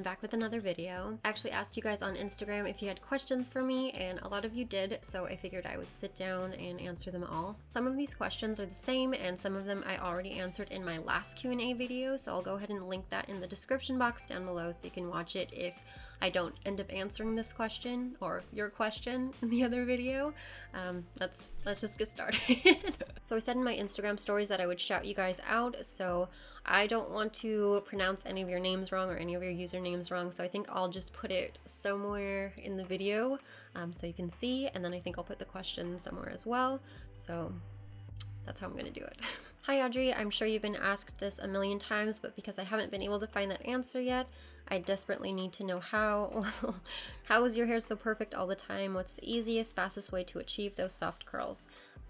back with another video. I actually asked you guys on Instagram if you had questions for me, and a lot of you did, so I figured I would sit down and answer them all. Some of these questions are the same, and some of them I already answered in my last Q&A video, so I'll go ahead and link that in the description box down below so you can watch it if I don't end up answering this question or your question in the other video. Let's just get started. So I said in my Instagram stories that I would shout you guys out, so I don't want to pronounce any of your names wrong or any of your usernames wrong, so I think I'll just put it somewhere in the video so you can see, and then I think I'll put the question somewhere as well, so that's how I'm gonna do it. Hi Audrey, I'm sure you've been asked this a million times, but because I haven't been able to find that answer yet, I desperately need to know how. How is your hair so perfect all the time? What's the easiest, fastest way to achieve those soft curls?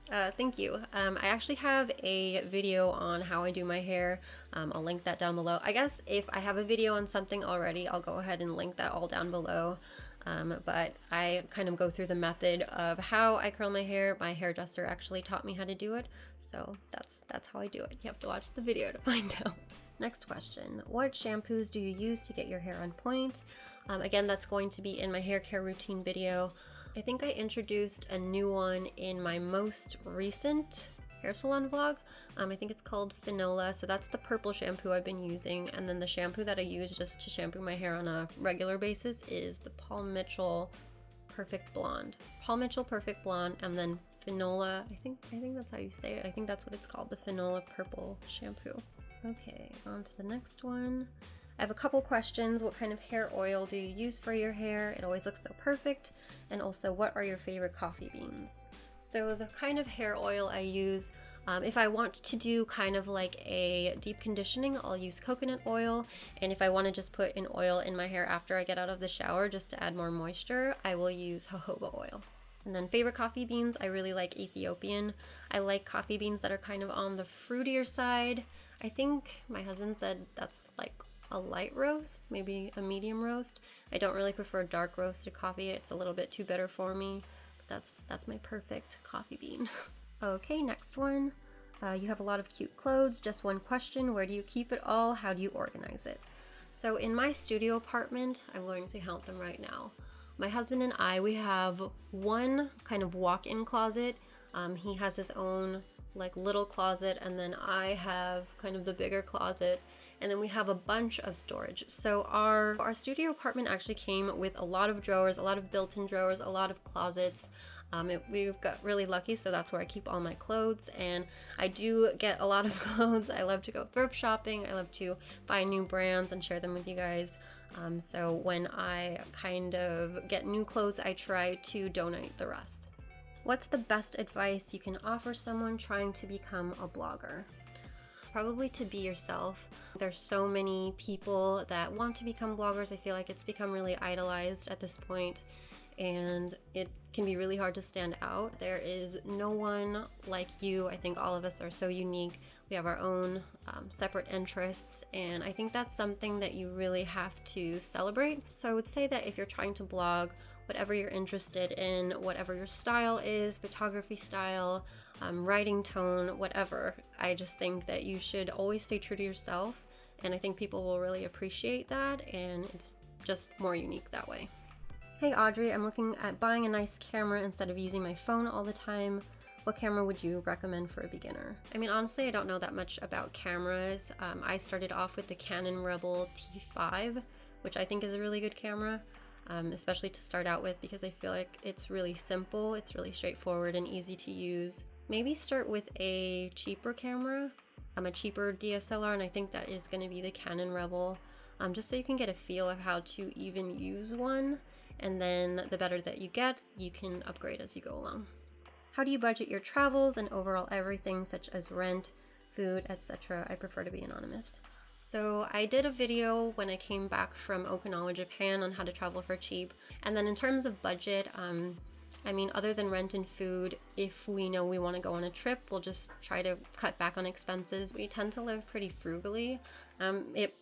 Thank you. I actually have a video on how I do my hair. I'll link that down below. I guess if I have a video on something already, I'll go ahead and link that all down below. But I kind of go through the method of how I curl my hair. My hairdresser actually taught me how to do it, so that's how I do it. You have to watch the video to find out. Next question, what shampoos do you use to get your hair on point? Again, that's going to be in my hair care routine video. I think I introduced a new one in my most recent hair salon vlog. I think it's called Finola, so that's the purple shampoo I've been using, and then the shampoo that I use just to shampoo my hair on a regular basis is the Paul Mitchell Perfect Blonde. Paul Mitchell Perfect Blonde, and then Finola, I think that's how you say it. I think that's what it's called, the Finola Purple Shampoo. Okay, on to the next one. I have a couple questions. What kind of hair oil do you use for your hair? It always looks so perfect. And also, what are your favorite coffee beans? So the kind of hair oil I use, if I want to do kind of like a deep conditioning, I'll use coconut oil. And if I want to just put an oil in my hair after I get out of the shower just to add more moisture, I will use jojoba oil. And then favorite coffee beans, I really like Ethiopian. I like coffee beans that are kind of on the fruitier side. I think my husband said that's like a light roast, maybe a medium roast. I don't really prefer dark roasted coffee. It's a little bit too bitter for me. But that's my perfect coffee bean. Okay, next one. You have a lot of cute clothes. Just one question. Where do you keep it all? How do you organize it? So in my studio apartment, I'm going to count them right now. My husband and I, we have one kind of walk-in closet. He has his own like little closet, and then I have kind of the bigger closet, and then we have a bunch of storage. So our studio apartment actually came with a lot of drawers, a lot of built-in drawers, a lot of closets. We've got really lucky, so that's where I keep all my clothes, and I do get a lot of clothes. I love to go thrift shopping. I love to buy new brands and share them with you guys. So when I kind of get new clothes, I try to donate the rest. What's the best advice you can offer someone trying to become a blogger? Probably to be yourself. There's so many people that want to become bloggers. I feel like it's become really idolized at this point, and it can be really hard to stand out. There is no one like you. I think all of us are so unique. We have our own separate interests, and I think that's something that you really have to celebrate. So I would say that if you're trying to blog, whatever you're interested in, whatever your style is, photography style, writing tone, whatever, I just think that you should always stay true to yourself, and I think people will really appreciate that, and it's just more unique that way. Hey Audrey, I'm looking at buying a nice camera instead of using my phone all the time. What camera would you recommend for a beginner? I mean, honestly, I don't know that much about cameras. I started off with the Canon Rebel T5, which I think is a really good camera. Especially to start out with, because I feel like it's really simple, it's really straightforward and easy to use. Maybe start with a cheaper camera, a cheaper DSLR, and I think that is going to be the Canon Rebel, just so you can get a feel of how to even use one, and then the better that you get, you can upgrade as you go along. How do you budget your travels and overall everything such as rent, food, etc.? I prefer to be anonymous. So I did a video when I came back from Okinawa, Japan on how to travel for cheap. And then in terms of budget, I mean, other than rent and food, if we know we want to go on a trip, we'll just try to cut back on expenses. We tend to live pretty frugally.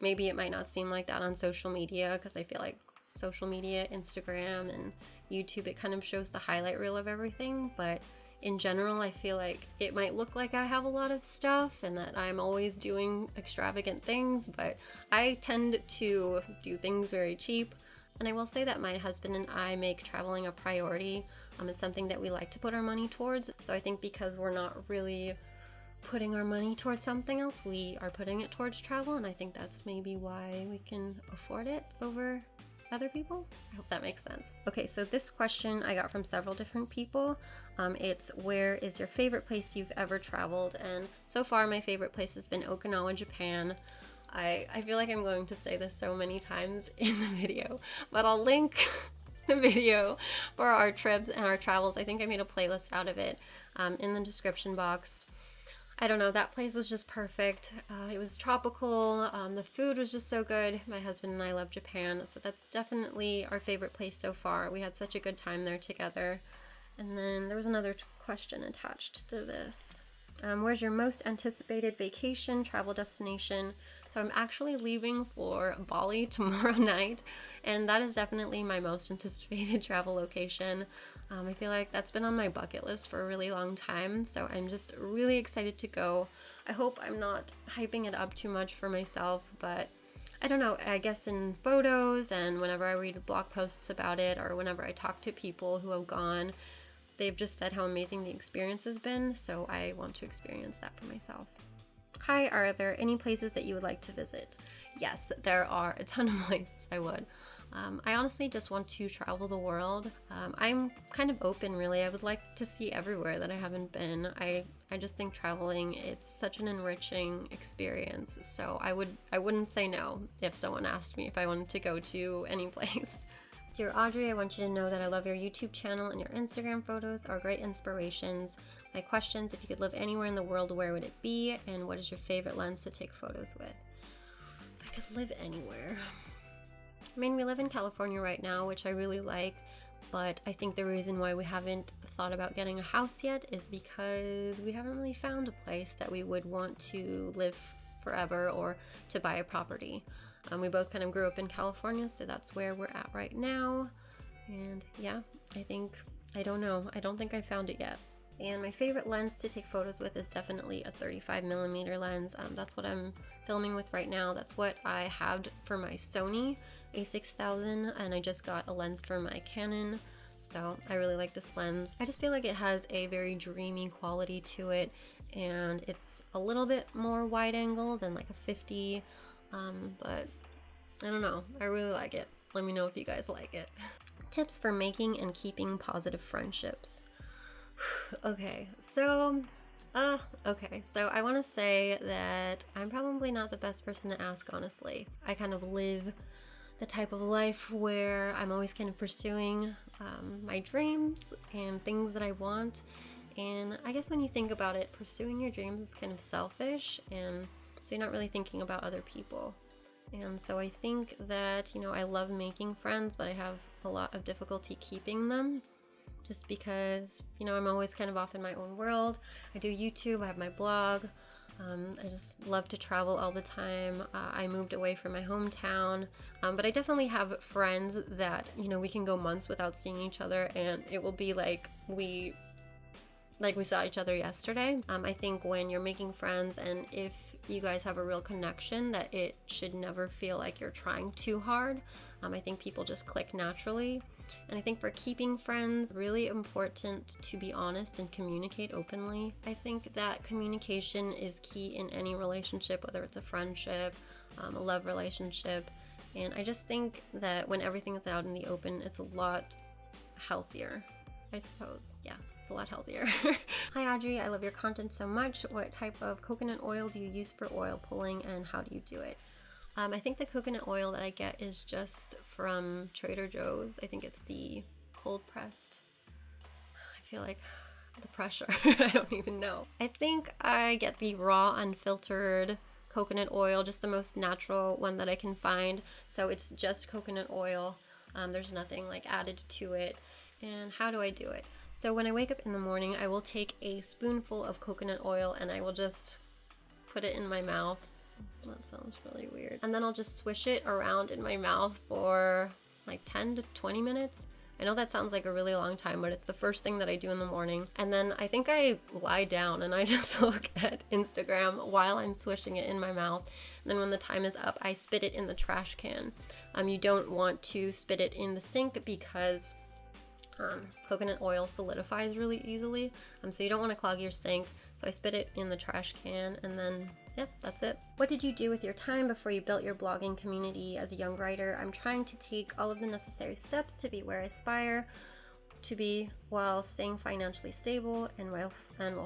Maybe it might not seem like that on social media, because I feel like social media, Instagram and YouTube, it kind of shows the highlight reel of everything, but in general, I feel like it might look like I have a lot of stuff and that I'm always doing extravagant things, but I tend to do things very cheap. And I will say that my husband and I make traveling a priority. It's something that we like to put our money towards. So I think because we're not really putting our money towards something else, we are putting it towards travel, and I think that's maybe why we can afford it over other people. I hope that makes sense. Okay, so this question I got from several different people. It's, where is your favorite place you've ever traveled? And so far my favorite place has been Okinawa, Japan. I feel like I'm going to say this so many times in the video, but I'll link the video for our trips and our travels. I think I made a playlist out of it in the description box. I don't know, that place was just perfect. It was tropical, the food was just so good. My husband and I love Japan, so that's definitely our favorite place so far. We had such a good time there together. And then there was another question attached to this. Where's your most anticipated vacation, travel destination? So I'm actually leaving for Bali tomorrow night, and that is definitely my most anticipated travel location. I feel like that's been on my bucket list for a really long time, so I'm just really excited to go. I hope I'm not hyping it up too much for myself, but I don't know, I guess in photos and whenever I read blog posts about it, or whenever I talk to people who have gone, they've just said how amazing the experience has been, so I want to experience that for myself. Hi, are there any places that you would like to visit? Yes, there are a ton of places I would. I honestly just want to travel the world. I'm kind of open, really. I would like to see everywhere that I haven't been. I just think traveling, it's such an enriching experience, so I wouldn't say no if someone asked me if I wanted to go to any place. Dear Audrey, I want you to know that I love your YouTube channel and your Instagram photos are great inspirations. My questions, if you could live anywhere in the world, where would it be? And what is your favorite lens to take photos with? If I could live anywhere. I mean, we live in California right now, which I really like, but I think the reason why we haven't thought about getting a house yet is because we haven't really found a place that we would want to live forever or to buy a property. We both kind of grew up in California, so that's where we're at right now. And yeah, I don't know. I don't think I found it yet. And my favorite lens to take photos with is definitely a 35mm lens. That's what I'm filming with right now. That's what I had for my Sony a6000, and I just got a lens for my Canon. So I really like this lens. I just feel like it has a very dreamy quality to it, and it's a little bit more wide angle than like a 50, but I don't know. I really like it. Let me know if you guys like it. Tips for making and keeping positive friendships. Okay, so I want to say that I'm probably not the best person to ask, honestly. I kind of live the type of life where I'm always kind of pursuing my dreams and things that I want, and I guess when you think about it, pursuing your dreams is kind of selfish, and so you're not really thinking about other people. And so I think that, you know, I love making friends, but I have a lot of difficulty keeping them. Just because, you know, I'm always kind of off in my own world. I do YouTube, I have my blog, I just love to travel all the time. I moved away from my hometown, but I definitely have friends that, you know, we can go months without seeing each other and it will be like we saw each other yesterday. I think when you're making friends and if you guys have a real connection, that it should never feel like you're trying too hard. I think people just click naturally. And I think for keeping friends, really important to be honest and communicate openly. I think that communication is key in any relationship, whether it's a friendship, a love relationship. And I just think that when everything is out in the open, it's a lot healthier, I suppose. Yeah, it's a lot healthier. Hi Audrey, I love your content so much. What type of coconut oil do you use for oil pulling and how do you do it? I think the coconut oil that I get is just from Trader Joe's. I think it's the cold pressed. I feel like the pressure. I don't even know. I think I get the raw unfiltered coconut oil, just the most natural one that I can find. So it's just coconut oil. There's nothing like added to it. And how do I do it? So when I wake up in the morning, I will take a spoonful of coconut oil and I will just put it in my mouth. That sounds really weird. And then I'll just swish it around in my mouth for like 10 to 20 minutes. I know that sounds like a really long time, but it's the first thing that I do in the morning. And then I think I lie down and I just look at Instagram while I'm swishing it in my mouth. And then when the time is up, I spit it in the trash can. You don't want to spit it in the sink because coconut oil solidifies really easily, so you don't want to clog your sink. So I spit it in the trash can, and then yeah, that's it. What did you do with your time before you built your blogging community as a young writer? I'm trying to take all of the necessary steps to be where I aspire to be while staying financially stable and while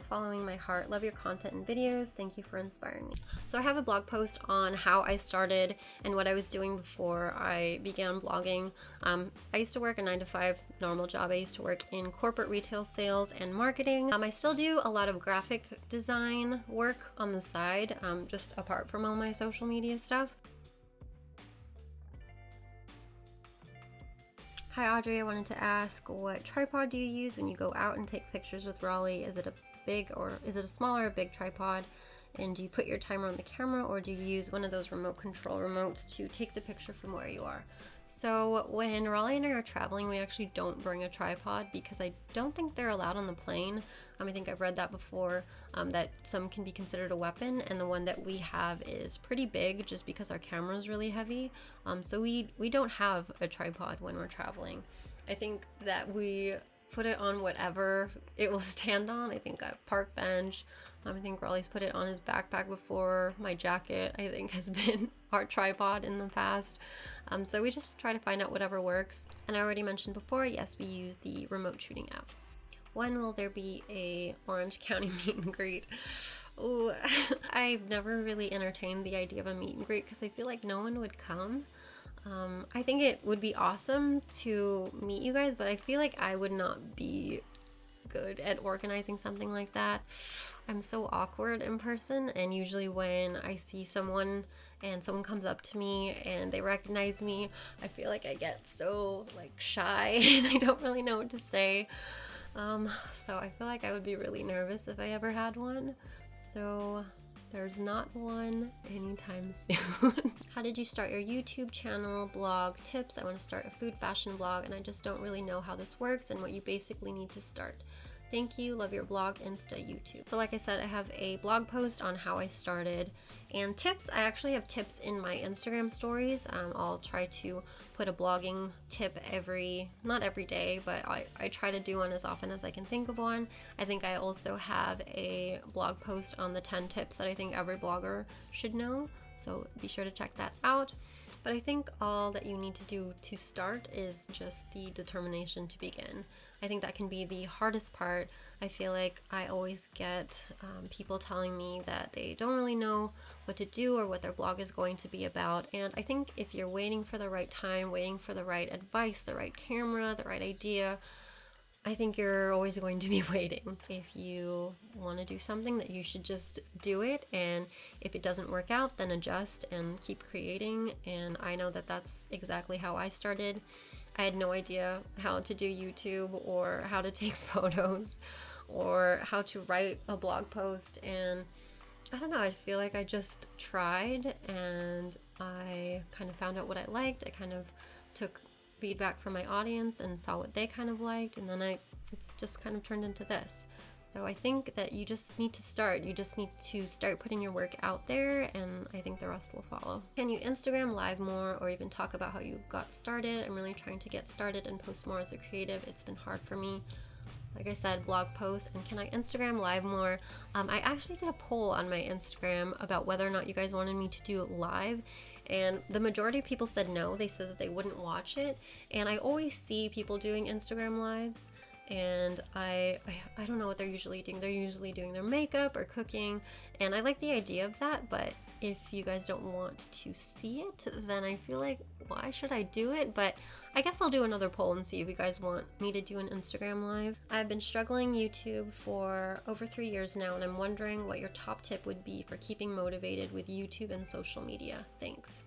following my heart. Love your content and videos. Thank you for inspiring me. So I have a blog post on how I started and what I was doing before I began blogging. I used to work a 9-to-5 normal job. I used to work in corporate retail sales and marketing. I still do a lot of graphic design work on the side, just apart from all my social media stuff. Hi Audrey, I wanted to ask, what tripod do you use when you go out and take pictures with Raleigh? Is it a small or a big tripod? And do you put your timer on the camera, or do you use one of those remote control remotes to take the picture from where you are? So when Raleigh and I are traveling, we actually don't bring a tripod because I don't think they're allowed on the plane. I think I've read that before, that some can be considered a weapon, and the one that we have is pretty big just because our camera is really heavy. So we don't have a tripod when we're traveling. I think that we put it on whatever it will stand on. I think a park bench. I think Raleigh's put it on his backpack before. My jacket, I think, has been our tripod in the past. So we just try to find out whatever works. And I already mentioned before, yes, we use the remote shooting app. When will there be a Orange County meet and greet? Oh, I've never really entertained the idea of a meet and greet because I feel like no one would come. I think it would be awesome to meet you guys, but I feel like I would not be good at organizing something like that. I'm so awkward in person, and usually when I see someone and someone comes up to me and they recognize me, I feel like I get so shy and I don't really know what to say. So I feel like I would be really nervous if I ever had one. So there's not one anytime soon. How did you start your YouTube channel, blog, tips? I want to start a food fashion blog and I just don't really know how this works and what you basically need to start. Thank you, love your blog, Insta, YouTube. So like I said, I have a blog post on how I started, and tips, I actually have tips in my Instagram stories. I'll try to put a blogging tip not every day, but I try to do one as often as I can think of one. I think I also have a blog post on the 10 tips that I think every blogger should know, so be sure to check that out. But I think all that you need to do to start is just the determination to begin. I think that can be the hardest part. I feel like I always get people telling me that they don't really know what to do or what their blog is going to be about. And I think if you're waiting for the right time, waiting for the right advice, the right camera, the right idea, I think you're always going to be waiting. If you want to do something, that you should just do it, and if it doesn't work out, then adjust and keep creating. And I know that that's exactly how I started. I had no idea how to do YouTube or how to take photos or how to write a blog post, and I don't know, I feel like I just tried and I kind of found out what I liked. I kind of took feedback from my audience and saw what they kind of liked, and then it's just kind of turned into this. So I think that you just need to start. You just need to start putting your work out there, and I think the rest will follow. Can you Instagram live more or even talk about how you got started? I'm really trying to get started and post more as a creative. It's been hard for me. Like I said, blog posts, and can I Instagram live more? I actually did a poll on my Instagram about whether or not you guys wanted me to do it live, and the majority of people said no. They said that they wouldn't watch it, and I always see people doing Instagram lives, and I don't know what they're usually doing. They're usually doing their makeup or cooking, and I like the idea of that, but if you guys don't want to see it, then I feel like, why should I do it? But I guess I'll do another poll and see if you guys want me to do an Instagram live. I've been struggling YouTube for over 3 years now, and I'm wondering what your top tip would be for keeping motivated with YouTube and social media. Thanks.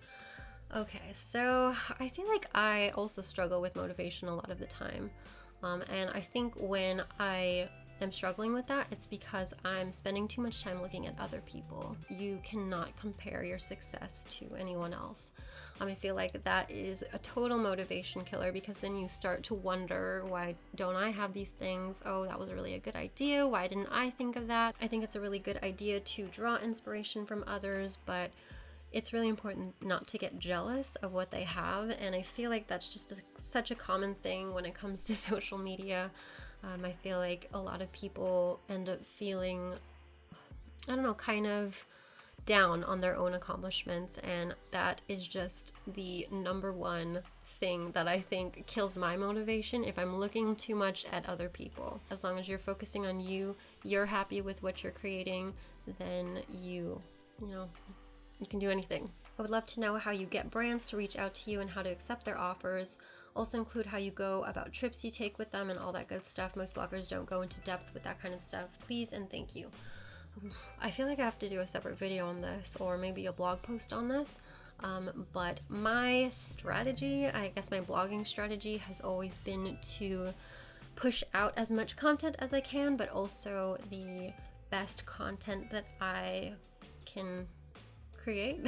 Okay, so I feel like I also struggle with motivation a lot of the time. And I think when I am struggling with that, it's because I'm spending too much time looking at other people. You cannot compare your success to anyone else. I feel like that is a total motivation killer, because then you start to wonder, why don't I have these things? Oh, that was really a good idea. Why didn't I think of that? I think it's a really good idea to draw inspiration from others, but it's really important not to get jealous of what they have. And I feel like that's just such a common thing when it comes to social media. I feel like a lot of people end up feeling, I don't know, kind of down on their own accomplishments, and that is just the number one thing that I think kills my motivation if I'm looking too much at other people. As long as you're focusing on you're happy with what you're creating, then you can do anything. I would love to know how you get brands to reach out to you and how to accept their offers. Also include how you go about trips you take with them and all that good stuff. Most bloggers don't go into depth with that kind of stuff. Please and thank you. I feel like I have to do a separate video on this, or maybe a blog post on this. But my strategy, I guess my blogging strategy, has always been to push out as much content as I can, but also the best content that I can create.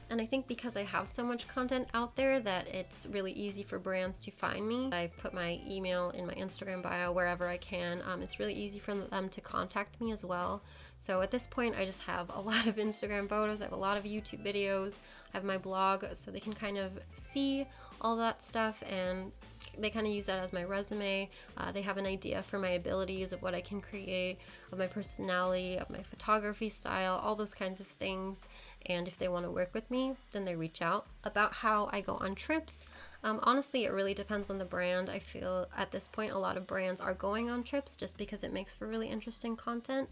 And I think because I have so much content out there that it's really easy for brands to find me. I put my email in my Instagram bio wherever I can. It's really easy for them to contact me as well. So at this point, I just have a lot of Instagram photos, I have a lot of YouTube videos, I have my blog, so they can kind of see all that stuff and they kind of use that as my resume. They have an idea for my abilities, of what I can create, of my personality, of my photography style, all those kinds of things. And if they want to work with me, then they reach out. About how I go on trips, honestly, it really depends on the brand. I feel at this point, a lot of brands are going on trips just because it makes for really interesting content,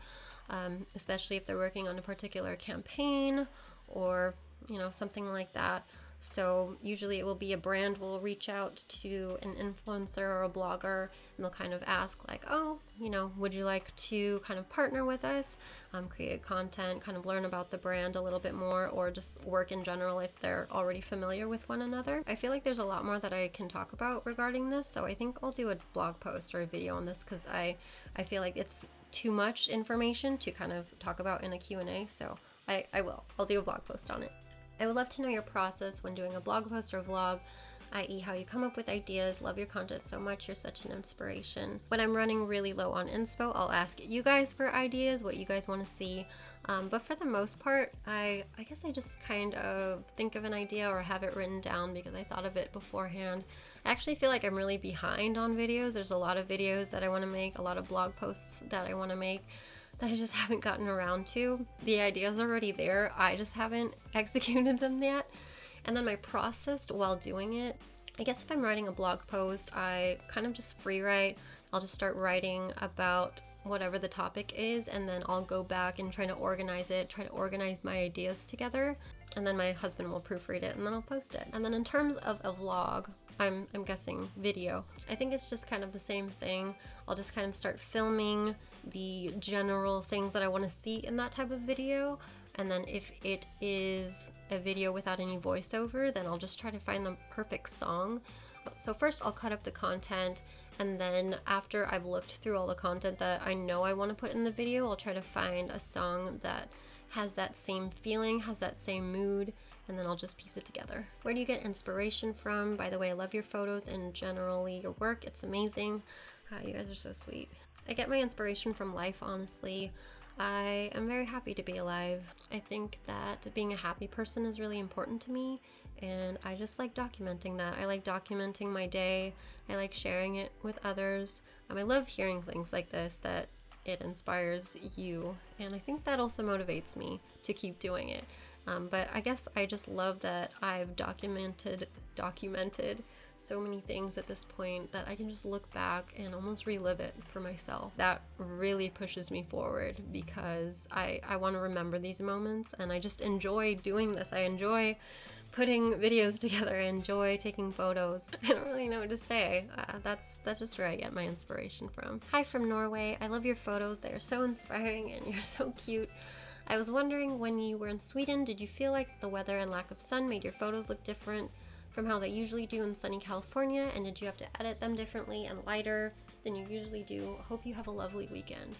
especially if they're working on a particular campaign or, something like that. So usually it will be a brand will reach out to an influencer or a blogger, and they'll kind of ask like, oh, would you like to kind of partner with us, create content, kind of learn about the brand a little bit more, or just work in general if they're already familiar with one another. I feel like there's a lot more that I can talk about regarding this, so I think I'll do a blog post or a video on this, because I feel like it's too much information to kind of talk about in a Q&A, so I'll do a blog post on it. I would love to know your process when doing a blog post or vlog, i.e. how you come up with ideas. Love your content so much. You're such an inspiration. When I'm running really low on inspo, I'll ask you guys for ideas, what you guys want to see. But for the most part, I guess I just kind of think of an idea or have it written down because I thought of it beforehand. I actually feel like I'm really behind on videos. There's a lot of videos that I want to make, a lot of blog posts that I want to make that I just haven't gotten around to. The idea's already there, I just haven't executed them yet. And then my process while doing it, I guess if I'm writing a blog post, I kind of just free write. I'll just start writing about whatever the topic is, and then I'll go back and try to organize it, try to organize my ideas together, and then my husband will proofread it and then I'll post it. And then in terms of a vlog, I'm guessing video, I think it's just kind of the same thing. I'll just kind of start filming the general things that I want to see in that type of video, and then if it is a video without any voiceover, then I'll just try to find the perfect song. So first I'll cut up the content, and then after I've looked through all the content that I know I want to put in the video, I'll try to find a song that has that same feeling, has that same mood, and then I'll just piece it together. Where do you get inspiration from? By the way, I love your photos and generally your work. It's amazing. You guys are so sweet. I get my inspiration from life, honestly. I am very happy to be alive. I think that being a happy person is really important to me, and I just like documenting that. I like documenting my day. I like sharing it with others. I love hearing things like this, that it inspires you, and I think that also motivates me to keep doing it. But I guess I just love that I've documented so many things at this point that I can just look back and almost relive it for myself. That really pushes me forward because I want to remember these moments, and I just enjoy doing this. I enjoy putting videos together. I enjoy taking photos. I don't really know what to say. That's just where I get my inspiration from. Hi from Norway. I love your photos. They are so inspiring and you're so cute. I was wondering, when you were in Sweden, did you feel like the weather and lack of sun made your photos look different from how they usually do in sunny California, and did you have to edit them differently and lighter than you usually do? Hope you have a lovely weekend.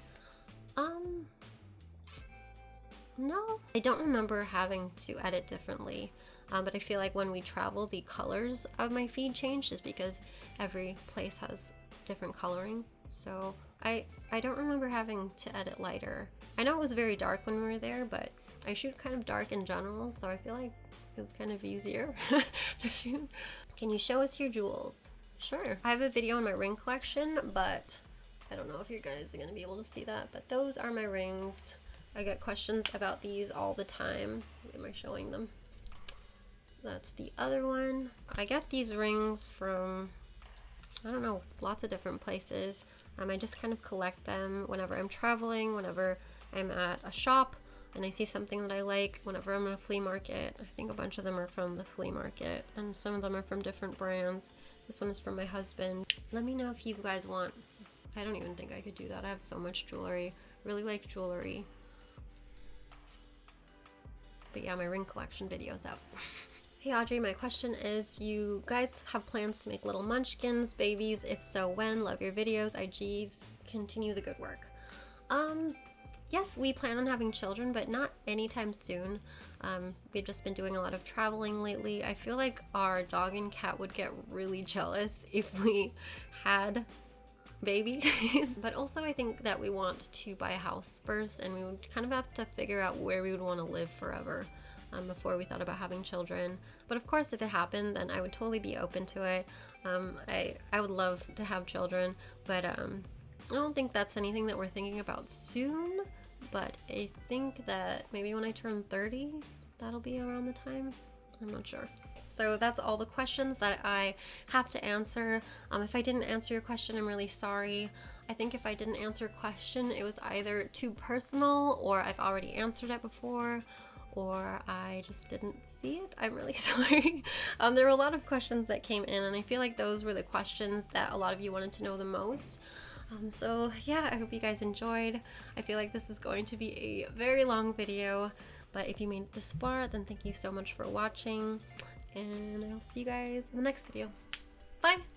No, I don't remember having to edit differently, but I feel like when we travel, the colors of my feed changed just because every place has different coloring. So I don't remember having to edit lighter. I know it was very dark when we were there, but I shoot kind of dark in general, so I feel like it was kind of easier to shoot. Can you show us your jewels? Sure. I have a video on my ring collection, but I don't know if you guys are gonna be able to see that, but those are my rings. I get questions about these all the time. Am I showing them? That's the other one. I get these rings from, I don't know, lots of different places. I just kind of collect them whenever I'm traveling, whenever I'm at a shop and I see something that I like, whenever I'm in a flea market. I think a bunch of them are from the flea market, and some of them are from different brands. This one is from my husband. Let me know if you guys want. I don't even think I could do that. I have so much jewelry. Really like jewelry. But yeah, my ring collection video's out. Hey Audrey, my question is, you guys have plans to make little munchkins, babies? If so, when? Love your videos, IGs, continue the good work. Yes, we plan on having children, but not anytime soon. We've just been doing a lot of traveling lately. I feel like our dog and cat would get really jealous if we had babies. But also I think that we want to buy a house first, and we would kind of have to figure out where we would want to live forever before we thought about having children. But of course, if it happened, then I would totally be open to it. I would love to have children, but I don't think that's anything that we're thinking about soon. But I think that maybe when I turn 30, that'll be around the time. I'm not sure. So that's all the questions that I have to answer. If I didn't answer your question, I'm really sorry. I think if I didn't answer a question, it was either too personal, or I've already answered it before, or I just didn't see it. I'm really sorry. There were a lot of questions that came in, and I feel like those were the questions that a lot of you wanted to know the most. So yeah, I hope you guys enjoyed. I feel like this is going to be a very long video, but if you made it this far, then thank you so much for watching, and I'll see you guys in the next video. Bye!